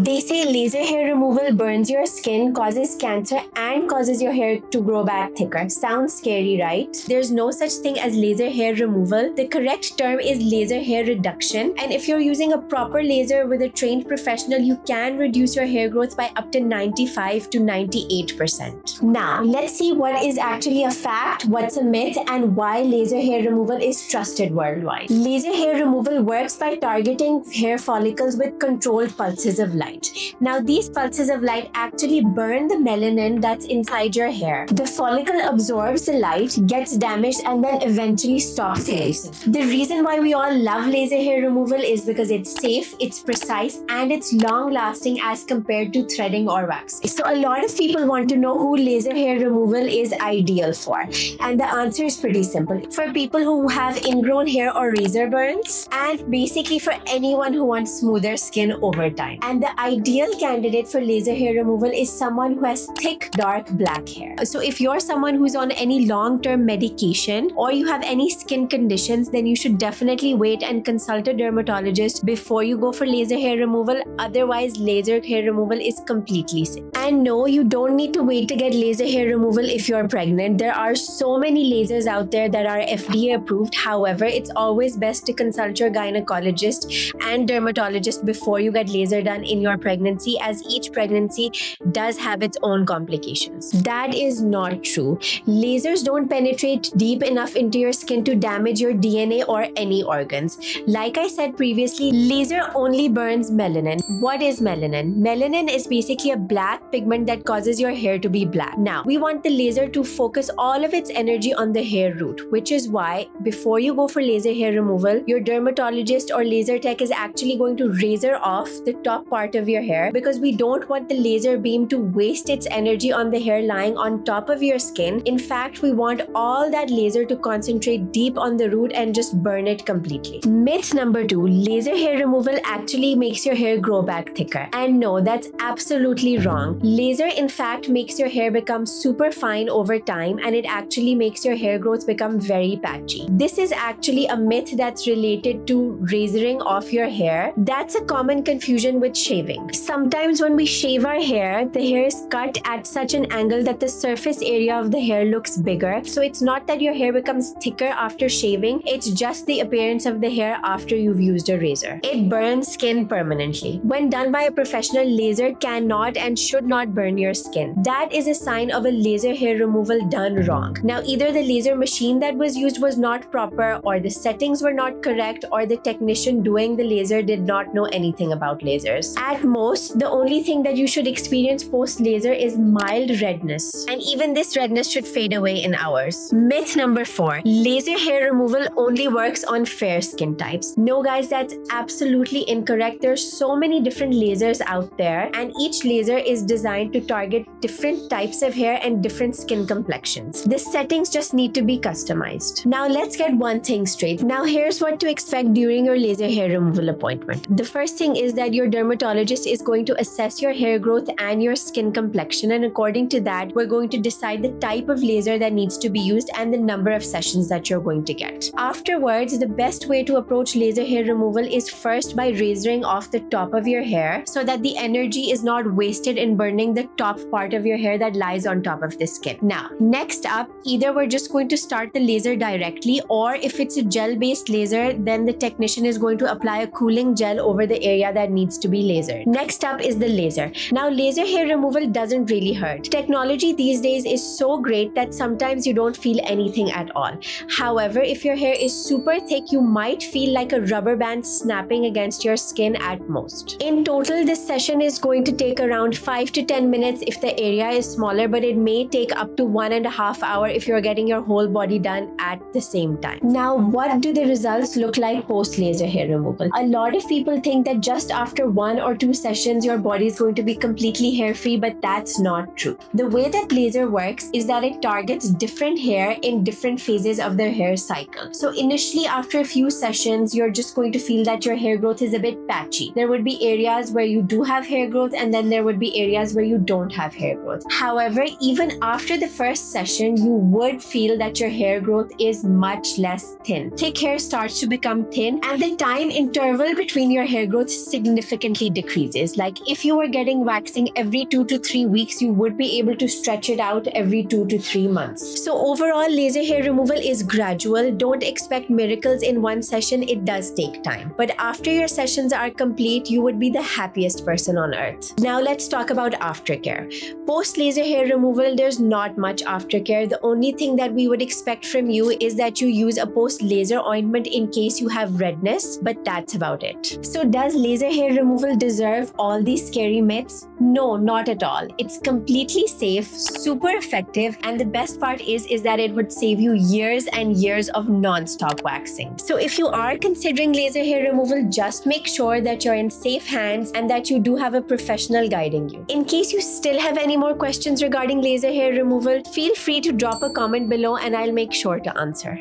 They say laser hair removal burns your skin, causes cancer, and causes your hair to grow back thicker. Sounds scary, right? There's no such thing as laser hair removal. The correct term is laser hair reduction. And if you're using a proper laser with a trained professional, you can reduce your hair growth by up to 95 to 98%. Now, let's see what is actually a fact, what's a myth, and why laser hair removal is trusted worldwide. Laser hair removal works by targeting hair follicles with controlled pulses of light. Now, these pulses of light actually burn the melanin that's inside your hair. The follicle absorbs the light, gets damaged, and then eventually stops releasing. The reason why we all love laser hair removal is because it's safe, it's precise, and it's long-lasting as compared to threading or waxing. So a lot of people want to know who laser hair removal is ideal for. And the answer is pretty simple. For people who have ingrown hair or razor burns, and basically for anyone who wants smoother skin over time. And the ideal candidate for laser hair removal is someone who has thick, dark black hair. So if you're someone who's on any long-term medication or you have any skin conditions, then you should definitely wait and consult a dermatologist before you go for laser hair removal. Otherwise, laser hair removal is completely safe. And no, you don't need to wait to get laser hair removal if you're pregnant. There are so many lasers out there that are FDA approved. However, it's always best to consult your gynecologist and dermatologist before you get laser done in your pregnancy, as each pregnancy does have its own complications. That is not true. Lasers don't penetrate deep enough into your skin to damage your DNA or any organs. Like I said previously, laser only burns melanin. What is melanin? Melanin is basically a black pigment that causes your hair to be black. Now, we want the laser to focus all of its energy on the hair root, which is why before you go for laser hair removal, your dermatologist or laser tech is actually going to razor off the top part of your hair, because we don't want the laser beam to waste its energy on the hair lying on top of your skin. In fact, we want all that laser to concentrate deep on the root and just burn it completely. Myth number 2, laser hair removal actually makes your hair grow back thicker. And no, that's absolutely wrong. Laser in fact makes your hair become super fine over time, and it actually makes your hair growth become very patchy. This is actually a myth that's related to razoring off your hair. That's a common confusion with shaving. Sometimes when we shave our hair, the hair is cut at such an angle that the surface area of the hair looks bigger. So it's not that your hair becomes thicker after shaving, it's just the appearance of the hair after you've used a razor. It burns skin permanently. When done by a professional, laser cannot and should not burn your skin. That is a sign of a laser hair removal done wrong. Now, either the laser machine that was used was not proper, or the settings were not correct, or the technician doing the laser did not know anything about lasers. At most, the only thing that you should experience post-laser is mild redness. And even this redness should fade away in hours. Myth number 4, laser hair removal only works on fair skin types. No guys, that's absolutely incorrect. There's so many different lasers out there, and each laser is designed to target different types of hair and different skin complexions. The settings just need to be customized. Now let's get one thing straight. Now here's what to expect during your laser hair removal appointment. The first thing is that your dermatologist is going to assess your hair growth and your skin complexion, and according to that, we're going to decide the type of laser that needs to be used and the number of sessions that you're going to get. Afterwards, the best way to approach laser hair removal is first by razoring off the top of your hair so that the energy is not wasted in burning the top part of your hair that lies on top of the skin. Now, next up, either we're just going to start the laser directly, or if it's a gel-based laser, then the technician is going to apply a cooling gel over the area that needs to be lasered. Next up is the laser. Now, laser hair removal doesn't really hurt. Technology these days is so great that sometimes you don't feel anything at all. However, if your hair is super thick, you might feel like a rubber band snapping against your skin at most. In total, this session is going to take around 5 to 10 minutes if the area is smaller, but it may take up to 1.5 hours if you're getting your whole body done at the same time. Now, what do the results look like post laser hair removal? A lot of people think that just after 1 or 2 sessions, your body is going to be completely hair free, but that's not true. The way that laser works is that it targets different hair in different phases of their hair cycle. So initially, after a few sessions, you're just going to feel that your hair growth is a bit patchy. There would be areas where you do have hair growth, and then there would be areas where you don't have hair growth. However, even after the first session, you would feel that your hair growth is much less thin. Thick hair starts to become thin, and the time interval between your hair growth significantly decreases. decreases. Like if you were getting waxing every 2 to 3 weeks, you would be able to stretch it out every 2 to 3 months. So overall, laser hair removal is gradual. Don't expect miracles in one session. It does take time. But after your sessions are complete, you would be the happiest person on earth. Now let's talk about aftercare. Post laser hair removal, there's not much aftercare. The only thing that we would expect from you is that you use a post laser ointment in case you have redness, but that's about it. So does laser hair removal deserve all these scary myths? No, not at all. It's completely safe, super effective, and the best part is that it would save you years and years of non-stop waxing. So if you are considering laser hair removal, just make sure that you're in safe hands and that you do have a professional guiding you. In case you still have any more questions regarding laser hair removal, feel free to drop a comment below and I'll make sure to answer.